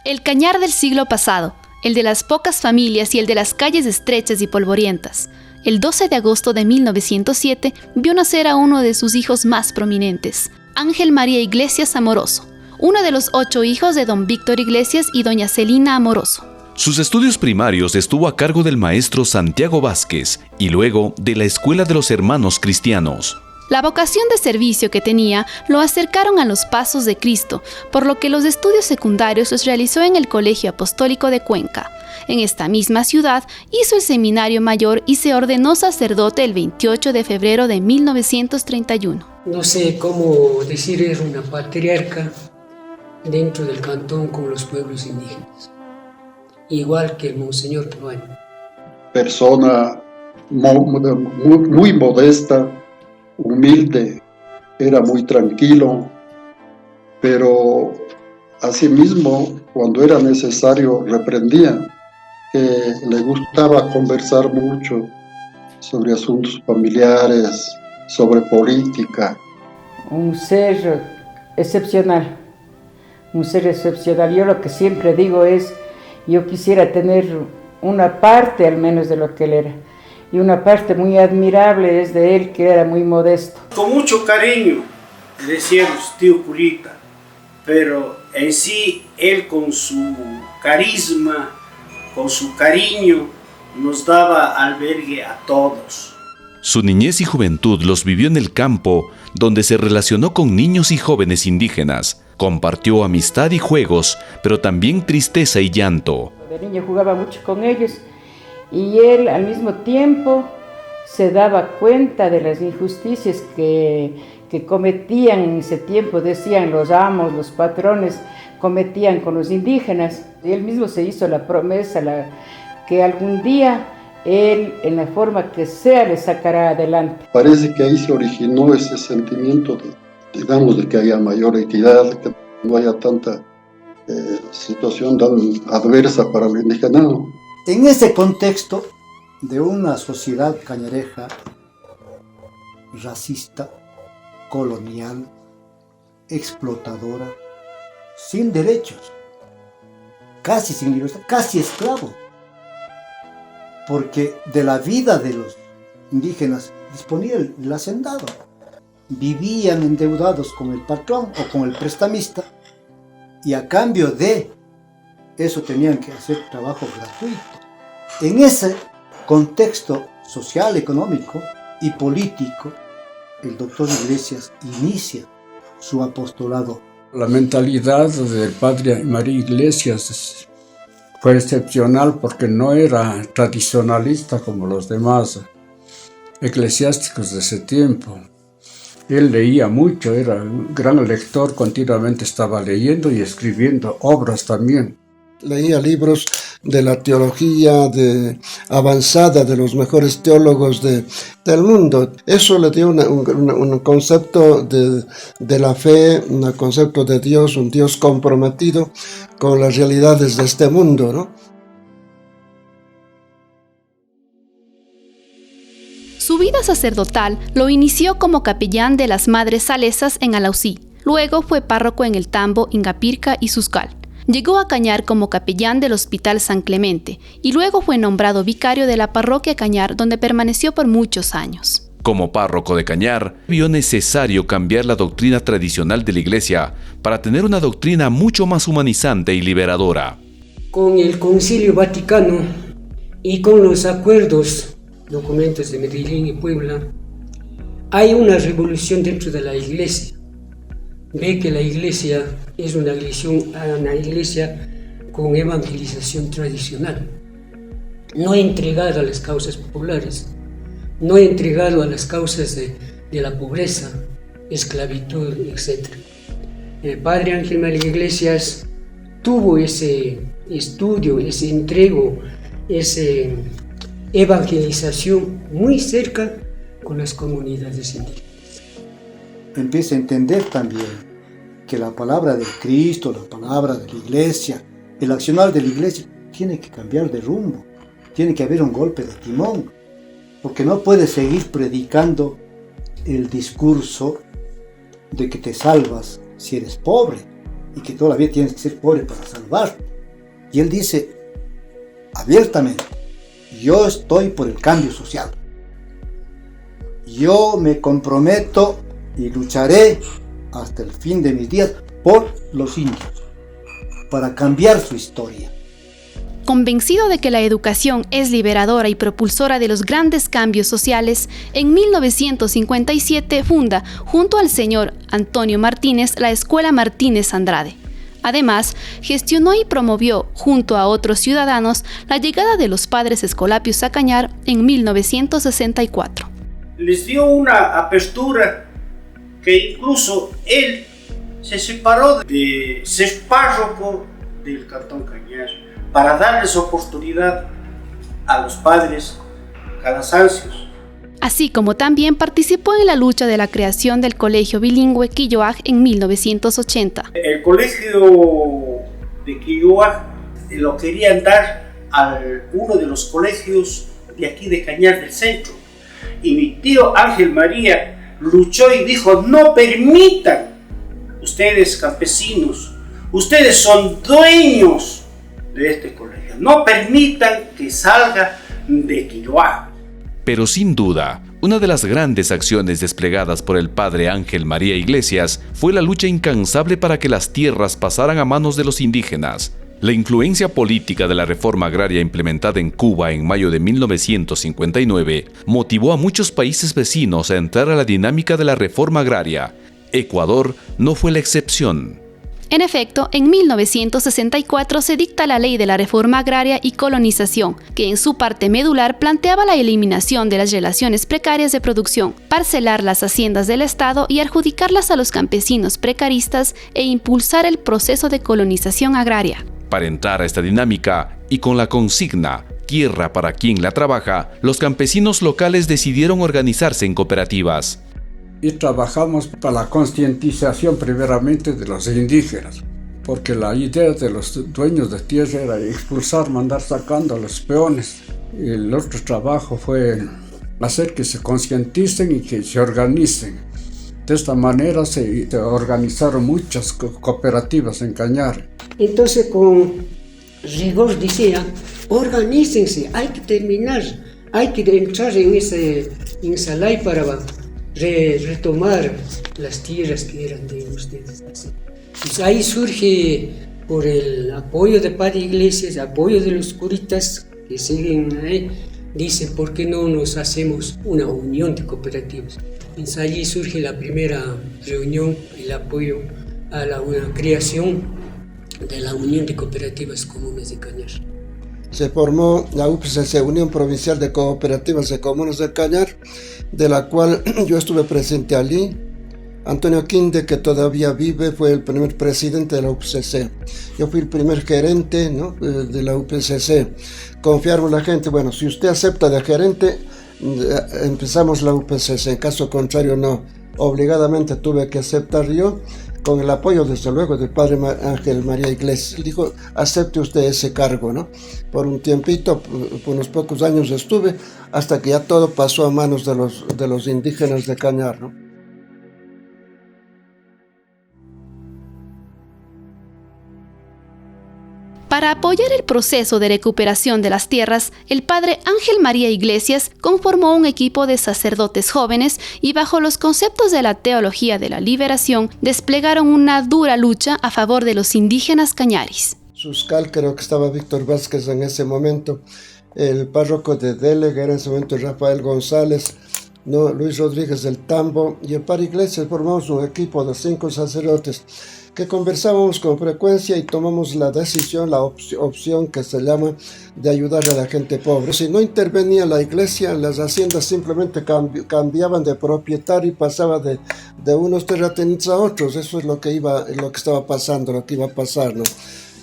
El Cañar del siglo pasado, el de las pocas familias y el de las calles estrechas y polvorientas. El 12 de agosto de 1907 vio nacer a uno de sus hijos más prominentes, Ángel María Iglesias Amoroso, uno de los 8 hijos de don Víctor Iglesias y doña Celina Amoroso. Sus estudios primarios estuvo a cargo del maestro Santiago Vázquez y luego de la Escuela de los Hermanos Cristianos. La vocación de servicio que tenía lo acercaron a los pasos de Cristo, por lo que los estudios secundarios los realizó en el Colegio Apostólico de Cuenca. En esta misma ciudad hizo el seminario mayor y se ordenó sacerdote el 28 de febrero de 1931. No sé cómo decir, era una patriarca dentro del cantón con los pueblos indígenas, igual que el Monseñor Cabaño. Persona muy modesta, humilde, era muy tranquilo, pero asimismo, cuando era necesario, reprendía, que le gustaba conversar mucho sobre asuntos familiares, sobre política. Un ser excepcional, Yo lo que siempre digo es, yo quisiera tener una parte al menos de lo que él era. Y una parte muy admirable es de él, que era muy modesto. Con mucho cariño, decíamos tío Curita, pero en sí él con su carisma, con su cariño, nos daba albergue a todos. Su niñez y juventud los vivió en el campo, donde se relacionó con niños y jóvenes indígenas. Compartió amistad y juegos, pero también tristeza y llanto. De niño jugaba mucho con ellos. Y él al mismo tiempo se daba cuenta de las injusticias que cometían en ese tiempo, decían los amos, los patrones, cometían con los indígenas. Y él mismo se hizo la promesa que algún día él, en la forma que sea, le sacará adelante. Parece que ahí se originó ese sentimiento de que haya mayor equidad, de que no haya tanta situación tan adversa para el indigenado. En ese contexto de una sociedad cañareja, racista, colonial, explotadora, sin derechos, casi sin libertad, casi esclavo, porque de la vida de los indígenas disponía el hacendado. Vivían endeudados con el patrón o con el prestamista y a cambio de eso tenían que hacer trabajo gratuito. En ese contexto social, económico y político, el doctor Iglesias inicia su apostolado. La mentalidad del padre María Iglesias fue excepcional porque no era tradicionalista como los demás eclesiásticos de ese tiempo. Él leía mucho, era un gran lector, continuamente estaba leyendo y escribiendo obras también. Leía libros de la teología avanzada de los mejores teólogos del mundo. Eso le dio un concepto de la fe, un concepto de Dios, un Dios comprometido con las realidades de este mundo, ¿no? Su vida sacerdotal lo inició como capellán de las Madres Salesas en Alausí. Luego fue párroco en el Tambo, Ingapirca y Suscal. Llegó a Cañar como capellán del Hospital San Clemente y luego fue nombrado vicario de la parroquia Cañar, donde permaneció por muchos años. Como párroco de Cañar, vio necesario cambiar la doctrina tradicional de la Iglesia para tener una doctrina mucho más humanizante y liberadora. Con el Concilio Vaticano y con los acuerdos, documentos de Medellín y Puebla, hay una revolución dentro de la Iglesia. Ve que la Iglesia es una iglesia con evangelización tradicional, no entregada a las causas populares, no entregado a las causas de la pobreza, esclavitud, etc. El padre Ángel María Iglesias tuvo ese estudio, ese entrego, esa evangelización muy cerca con las comunidades indígenas. Empieza a entender también que la palabra de Cristo, la palabra de la Iglesia, el accionar de la Iglesia tiene que cambiar de rumbo, tiene que haber un golpe de timón, porque no puedes seguir predicando el discurso de que te salvas si eres pobre y que todavía tienes que ser pobre para salvarte. Y él dice abiertamente, yo estoy por el cambio social. Yo me comprometo y lucharé hasta el fin de mis días por los indios, para cambiar su historia. Convencido de que la educación es liberadora y propulsora de los grandes cambios sociales, en 1957 funda, junto al señor Antonio Martínez, la Escuela Martínez Andrade. Además, gestionó y promovió, junto a otros ciudadanos, la llegada de los padres escolapios a Cañar en 1964. Les dio una apertura que incluso él se separó de ser párroco del Cantón Cañar para darles oportunidad a los padres calasancios. Así como también participó en la lucha de la creación del Colegio Bilingüe Quilloag en 1980. El colegio de Quilloag lo querían dar a uno de los colegios de aquí de Cañar del Centro. Y mi tío Ángel María luchó y dijo, no permitan, ustedes campesinos, ustedes son dueños de este colegio, no permitan que salga de Quilloag. Pero sin duda, una de las grandes acciones desplegadas por el padre Ángel María Iglesias fue la lucha incansable para que las tierras pasaran a manos de los indígenas. La influencia política de la reforma agraria implementada en Cuba en mayo de 1959 motivó a muchos países vecinos a entrar a la dinámica de la reforma agraria. Ecuador no fue la excepción. En efecto, en 1964 se dicta la Ley de la Reforma Agraria y Colonización, que en su parte medular planteaba la eliminación de las relaciones precarias de producción, parcelar las haciendas del Estado y adjudicarlas a los campesinos precaristas e impulsar el proceso de colonización agraria. Para entrar a esta dinámica y con la consigna "Tierra para quien la trabaja", los campesinos locales decidieron organizarse en cooperativas. Y trabajamos para la concientización primeramente de los indígenas, porque la idea de los dueños de tierra era expulsar, mandar sacando a los peones. Y el otro trabajo fue hacer que se concienticen y que se organicen. De esta manera se organizaron muchas cooperativas en Cañar. Entonces con rigor decía, organícense, hay que terminar, hay que entrar en esa ley para retomar las tierras que eran de ustedes. Pues ahí surge, por el apoyo de Padre Iglesias, apoyo de los curitas que siguen ahí, dice, ¿por qué no nos hacemos una unión de cooperativas? Entonces allí surge la primera reunión, el apoyo a la creación de la Unión de Cooperativas Comunes de Cañar. Se formó la UPCC, Unión Provincial de Cooperativas de Comunes de Cañar, de la cual yo estuve presente allí. Antonio Quinde, que todavía vive, fue el primer presidente de la UPCC. Yo fui el primer gerente, ¿no?, de la UPCC. Confiaron a la gente, bueno, si usted acepta de gerente, empezamos la UPCC, en caso contrario no. Obligadamente tuve que aceptar yo, con el apoyo desde luego del padre Ángel María Iglesias. Dijo, acepte usted ese cargo, ¿no? Por un tiempito, por unos pocos años estuve, hasta que ya todo pasó a manos de los indígenas de Cañar, ¿no? Para apoyar el proceso de recuperación de las tierras, el padre Ángel María Iglesias conformó un equipo de sacerdotes jóvenes y bajo los conceptos de la teología de la liberación desplegaron una dura lucha a favor de los indígenas cañaris. Suscal, creo que estaba Víctor Vázquez en ese momento, el párroco de Délega era en ese momento Rafael González, ¿no?, Luis Rodríguez del Tambo, y el padre Iglesias. Formamos un equipo de 5 sacerdotes que conversábamos con frecuencia y tomamos la decisión, la opción que se llama de ayudar a la gente pobre. Si no intervenía la iglesia, las haciendas simplemente cambiaban de propietario y pasaba de unos terratenientes a otros. Eso es lo que estaba pasando, lo que iba a pasar, ¿no?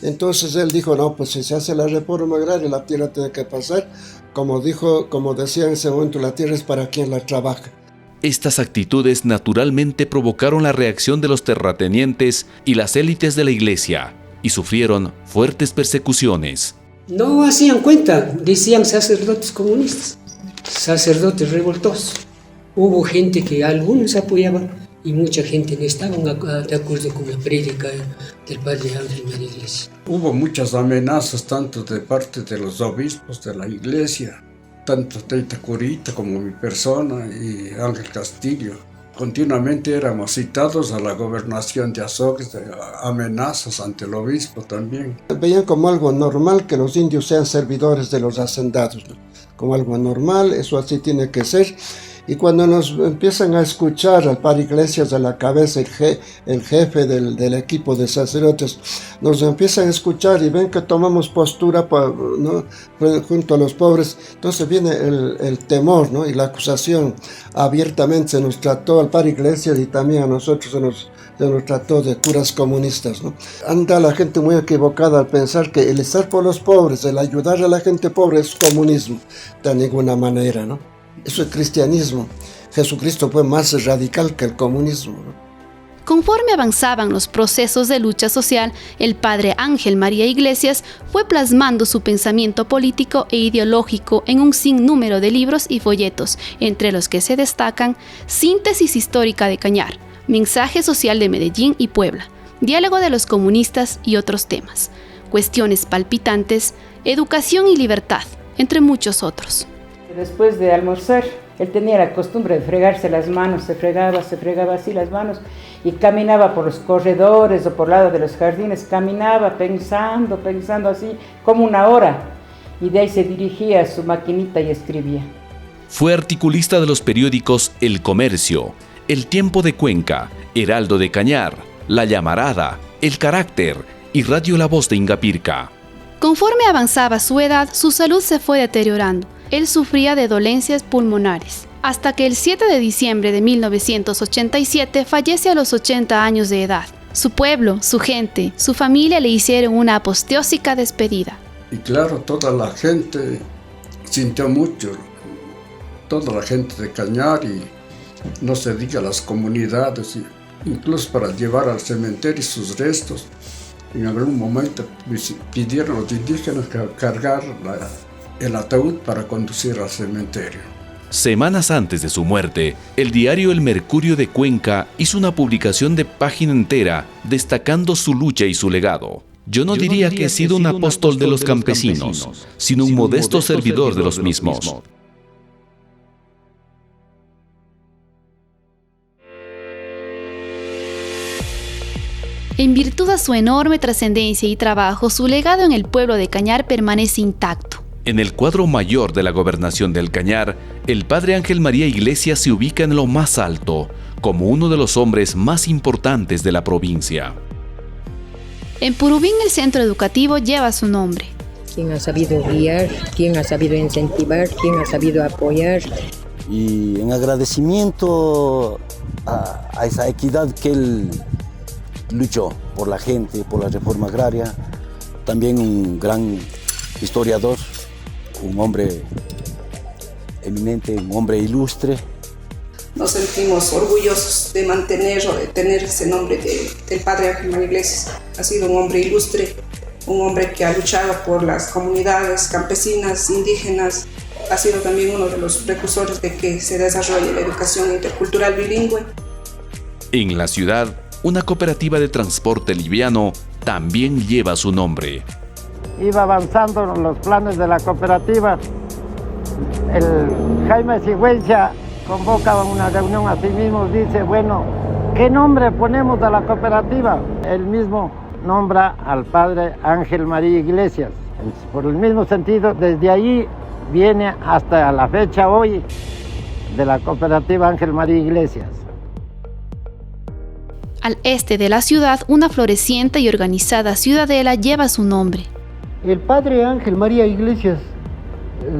Entonces él dijo, no, pues si se hace la reforma agraria, la tierra tiene que pasar. Como decía en ese momento, la tierra es para quien la trabaja. Estas actitudes naturalmente provocaron la reacción de los terratenientes y las élites de la iglesia, y sufrieron fuertes persecuciones. No hacían cuenta, decían sacerdotes comunistas, sacerdotes revoltosos. Hubo gente que algunos apoyaban y mucha gente no estaba de acuerdo con la prédica del padre Ángel María Iglesias. Hubo muchas amenazas tanto de parte de los obispos de la iglesia, tanto Teita Curita como mi persona y Ángel Castillo. Continuamente éramos citados a la gobernación de Azogues de amenazas ante el obispo también. Veían como algo normal que los indios sean servidores de los hacendados, ¿no? Como algo normal, eso así tiene que ser. Y cuando nos empiezan a escuchar al padre Iglesias a la cabeza, el jefe del equipo de sacerdotes, nos empiezan a escuchar y ven que tomamos postura, ¿no?, junto a los pobres, entonces viene el temor, ¿no?, y la acusación. Abiertamente se nos trató al padre Iglesias y también a nosotros se nos trató de curas comunistas, ¿no? Anda la gente muy equivocada al pensar que el estar por los pobres, el ayudar a la gente pobre es comunismo, de ninguna manera, ¿no? Eso es cristianismo. Jesucristo fue más radical que el comunismo, ¿no? Conforme avanzaban los procesos de lucha social, el padre Ángel María Iglesias fue plasmando su pensamiento político e ideológico en un sinnúmero de libros y folletos, entre los que se destacan Síntesis histórica de Cañar, Mensaje social de Medellín y Puebla, Diálogo de los comunistas y otros temas, Cuestiones palpitantes, Educación y libertad, entre muchos otros. Después de almorzar, él tenía la costumbre de fregarse las manos, se fregaba así las manos y caminaba por los corredores o por lado de los jardines, caminaba pensando así como una hora y de ahí se dirigía a su maquinita y escribía. Fue articulista de los periódicos El Comercio, El Tiempo de Cuenca, Heraldo de Cañar, La Llamarada, El Carácter y Radio La Voz de Ingapirca. Conforme avanzaba su edad, su salud se fue deteriorando. Él sufría de dolencias pulmonares, hasta que el 7 de diciembre de 1987 fallece a los 80 años de edad. Su pueblo, su gente, su familia le hicieron una apoteósica despedida. Y claro, toda la gente sintió mucho, toda la gente de Cañar y no se diga las comunidades, incluso para llevar al cementerio sus restos. En algún momento pidieron a los indígenas cargar el ataúd para conducir al cementerio. Semanas antes de su muerte, el diario El Mercurio de Cuenca hizo una publicación de página entera destacando su lucha y su legado. Yo no diría que he sido un apóstol de los campesinos, sino un modesto servidor de los mismos. En virtud de su enorme trascendencia y trabajo, su legado en el pueblo de Cañar permanece intacto. En el cuadro mayor de la gobernación del Cañar, el padre Ángel María Iglesias se ubica en lo más alto, como uno de los hombres más importantes de la provincia. En Purubín el centro educativo lleva su nombre. Quien ha sabido guiar, quien ha sabido incentivar, quien ha sabido apoyar. Y en agradecimiento a esa equidad que él luchó por la gente, por la reforma agraria, también un gran historiador, un hombre eminente, un hombre ilustre. Nos sentimos orgullosos de mantener o de tener ese nombre del padre Ángel María Iglesias. Ha sido un hombre ilustre, un hombre que ha luchado por las comunidades campesinas, indígenas. Ha sido también uno de los precursores de que se desarrolle la educación intercultural bilingüe. En la ciudad, una cooperativa de transporte liviano también lleva su nombre. Iba avanzando los planes de la cooperativa. El Jaime Sigüenza convoca una reunión a sí mismo, dice, bueno, ¿qué nombre ponemos a la cooperativa? Él mismo nombra al padre Ángel María Iglesias. Por el mismo sentido, desde ahí viene hasta la fecha hoy de la cooperativa Ángel María Iglesias. Al este de la ciudad, una floreciente y organizada ciudadela lleva su nombre. El padre Ángel María Iglesias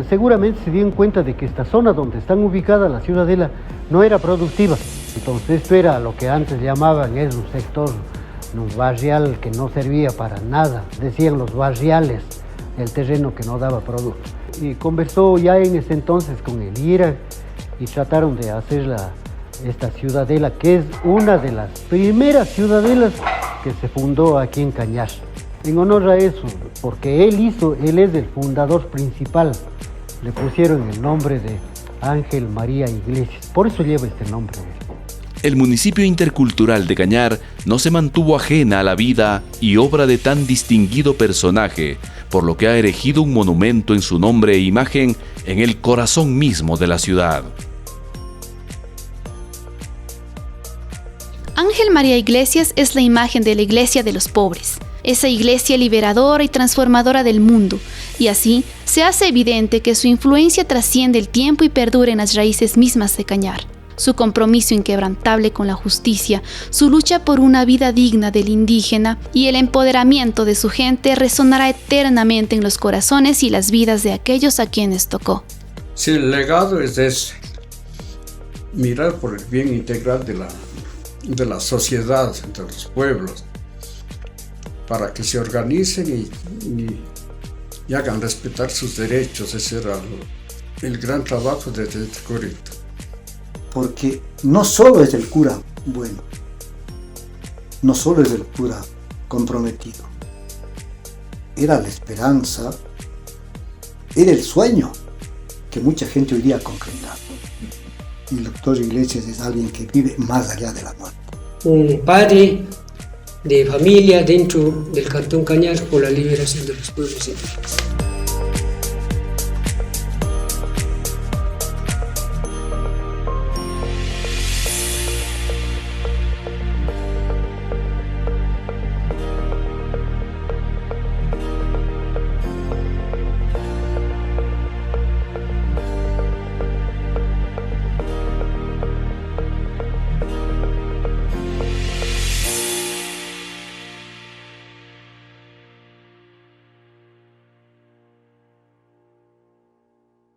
seguramente se dio en cuenta de que esta zona donde están ubicadas la ciudadela no era productiva. Entonces esto era lo que antes llamaban un sector barrial que no servía para nada. Decían los barriales, el terreno que no daba producto. Y conversó ya en ese entonces con el IRA y trataron de hacer esta ciudadela, que es una de las primeras ciudadelas que se fundó aquí en Cañar. En honor a eso, porque él es el fundador principal, le pusieron el nombre de Ángel María Iglesias, por eso lleva este nombre. El municipio intercultural de Cañar no se mantuvo ajena a la vida y obra de tan distinguido personaje, por lo que ha erigido un monumento en su nombre e imagen en el corazón mismo de la ciudad. Ángel María Iglesias es la imagen de la iglesia de los pobres, esa iglesia liberadora y transformadora del mundo, y así se hace evidente que su influencia trasciende el tiempo y perdura en las raíces mismas de Cañar. Su compromiso inquebrantable con la justicia, su lucha por una vida digna del indígena y el empoderamiento de su gente resonará eternamente en los corazones y las vidas de aquellos a quienes tocó. Sí, el legado es ese, mirar por el bien integral de la sociedad, de los pueblos, para que se organicen y hagan respetar sus derechos. Ese era el gran trabajo de Corito. Porque no solo es el cura bueno, no solo es el cura comprometido, era la esperanza, era el sueño que mucha gente hoy día ha concretado. El doctor Iglesias es alguien que vive más allá de la muerte. Un padre de familia dentro del Cantón Cañar por la liberación de los pueblos indígenas.